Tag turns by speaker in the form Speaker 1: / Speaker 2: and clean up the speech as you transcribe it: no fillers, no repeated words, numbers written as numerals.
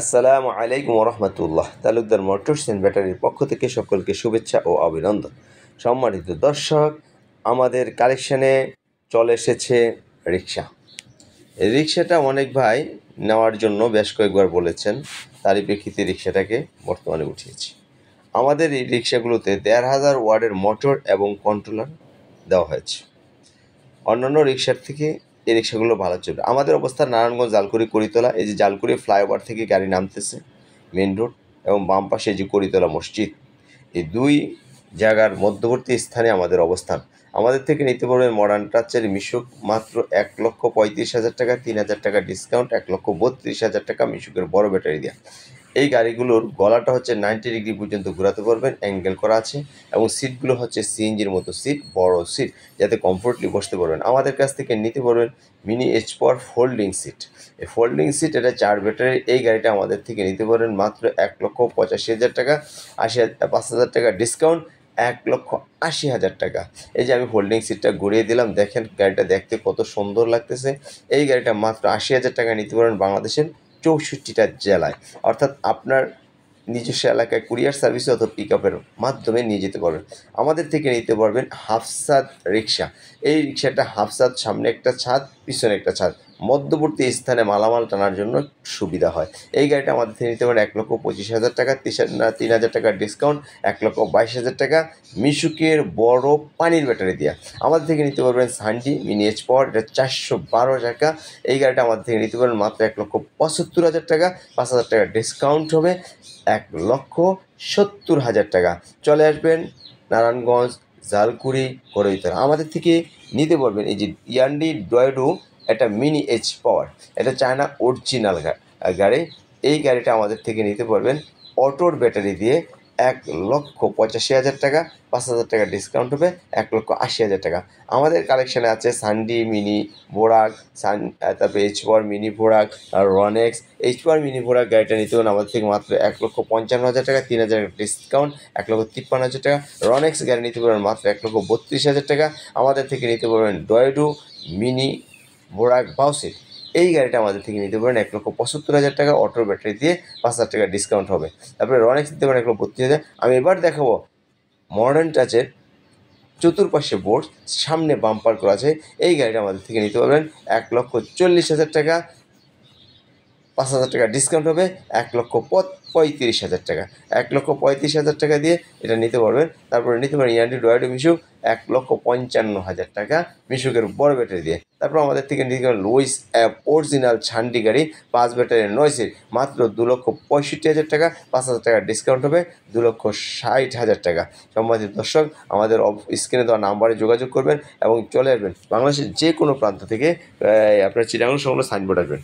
Speaker 1: আসসালামু আলাইকুম রহমতুল্লাহ। Talukdar motors and ব্যাটারির পক্ষ থেকে সকলকে শুভেচ্ছা ও অভিনন্দন। সম্মানিত দর্শক, আমাদের কালেকশানে চলে এসেছে রিক্সা। এই রিক্সাটা অনেক ভাই নেওয়ার জন্য বেশ কয়েকবার বলেছেন, তারই প্রেক্ষিতে রিক্সাটাকে বর্তমানে উঠিয়েছি। আমাদের এই রিক্সাগুলোতে 1500 ওয়াটের মোটর এবং কন্ট্রোলার দেওয়া হয়েছে। অন্যান্য রিক্সার থেকে এই রিক্সাগুলো ভালো চলবে। আমাদের অবস্থান নারায়ণগঞ্জ জালকুড়ি করিতলা। এই যে জালকুড়ি ফ্লাইওভার থেকে গাড়ি নামতেছে মেন রোড, এবং বাম পাশে যে করিতলা মসজিদ, এই দুই জায়গার মধ্যবর্তী স্থানে আমাদের অবস্থান। আমাদের থেকে নিতে পারবেন মডার্ন টাচের মিশুক মাত্র 1,35,000 টাকা, 3,000 টাকা ডিসকাউন্ট, 1,32,000 টাকা মিশুকের বড় ব্যাটারি দেওয়া। এই গাড়িগুলোর গলাটা হচ্ছে 90 ডিগ্রি পর্যন্ত ঘোরাতে পারবেন, অ্যাঙ্গেল করা আছে, এবং সিটগুলো হচ্ছে সিএনজির মতো সিট, বড় সিট, যাতে কমফোর্টলি বসতে পারবেন। আমাদের কাছ থেকে নিতে পারবেন mini H power folding seat. এই ফোল্ডিং সিট, এটা 4 ব্যাটারি। এই গাড়িটা আমাদের থেকে নিতে পারবেন মাত্র 1,85,000 টাকা, 5,000 টাকা ডিসকাউন্ট, 1,80,000 টাকা। এই যে আমি ফোল্ডিং সিটটা ঘুরিয়ে দিলাম, দেখেন গাড়িটা দেখতে কত সুন্দর লাগতেছে। এই গাড়িটা মাত্র 80,000 টাকা নিতে পারবেন বাংলাদেশের 64টা জেলায়, অর্থাৎ আপনার নিজস্ব এলাকায় কুরিয়ার সার্ভিসে অথবা পিক আপের মাধ্যমে নিয়ে যেতে পারবেন। আমাদের থেকে নিতে পারবেন হাফসাদ রিক্সা। এই রিক্সাটা হাফসাদ, সামনে একটা ছাদ, পিছনে একটা ছাদ, মধ্যবর্তী স্থানে মালামাল টানার জন্য সুবিধা হয়। এই গাড়িটা আমাদের থেকে নিতে পারেন 1,25,000 টাকা, 3,000 টাকার ডিসকাউন্ট, 1,22,000 টাকা মিশুকের বড় পানির ব্যাটারি দেওয়া। আমাদের থেকে নিতে পারবেন সানডি মিনি এইচ পাওয়ার, এটা 412 টাকা। এই গাড়িটা আমাদের থেকে নিতে পারবেন মাত্র 1,75,000 টাকা, 5,000 টাকা ডিসকাউন্ট হবে, 1,70,000 টাকা। চলে আসবেন নারায়ণগঞ্জ জালকুড়ি করিতলা। আমাদের থেকে নিতে পারবেন এই যে ইয়ান্ডি ডয়েডো, এটা মিনি এইচ পাওয়ার, এটা চায়না অরিজিনাল গাড়ি। এই গাড়িটা আমাদের থেকে নিতে পারবেন অটোর ব্যাটারি দিয়ে 1,85,000 টাকা, 5,000 টাকা ডিসকাউন্ট হবে, 1,80,000 টাকা। আমাদের কালেকশানে আছে সানডি মিনি বোরাক, তারপরে এইচ পাওয়ার মিনি বোরাক, আর রনেক্স। এইচ পাওয়ার মিনি বোরাক গাড়িটা নিতে পারেন আমাদের থেকে মাত্র 1,55,000 টাকা, 3,000 ডিসকাউন্ট, 1,53,000 টাকা। রনেক্স গাড়ি নিতে পারবেন মাত্র 1,32,000 টাকা। আমাদের থেকে নিতে পারবেন ডয়েডো মিনি বোরাক বাউসিট। এই গাড়িটা আমাদের থেকে নিতে পারেন 1,75,000 টাকা, অটোর ব্যাটারি দিয়ে 5,000 টাকা ডিসকাউন্ট হবে। তারপরে রনেক্স নিতে পারেন 1,32,000। আমি এবার দেখাবো মডার্ন টাচের চতুর্পাশে বোর্ড, সামনে বাম্পার করা আছে। এই গাড়িটা আমাদের থেকে নিতে পারবেন 1,40,000 টাকা, 5,000 টাকা ডিসকাউন্ট হবে, 1,35,000 টাকা। 1,35,000 টাকা দিয়ে এটা নিতে পারবেন। তারপরে নিতে পারেন ইয়ান্ডি ডয়েডো মিশুক, 1,55,000 টাকা মিশুকের বড় ব্যাটারি দিয়ে। তারপর আমাদের থেকে নিতে পারেন লুইস অ্যাপ অরিজিনাল ছান্ডি গাড়ি, 5 ব্যাটারি 9 সিট, মাত্র 2,65,000 টাকা, 5,000 টাকা ডিসকাউন্ট হবে, 2,60,000 টাকা। সম্মানিত দর্শক, আমাদের স্ক্রিনে দেওয়া নাম্বারে যোগাযোগ করবেন এবং চলে আসবেন বাংলাদেশের যে কোনো প্রান্ত থেকে। আপনার চিটাগাং সংলগ্ন সাইনবোর্ড আসবেন।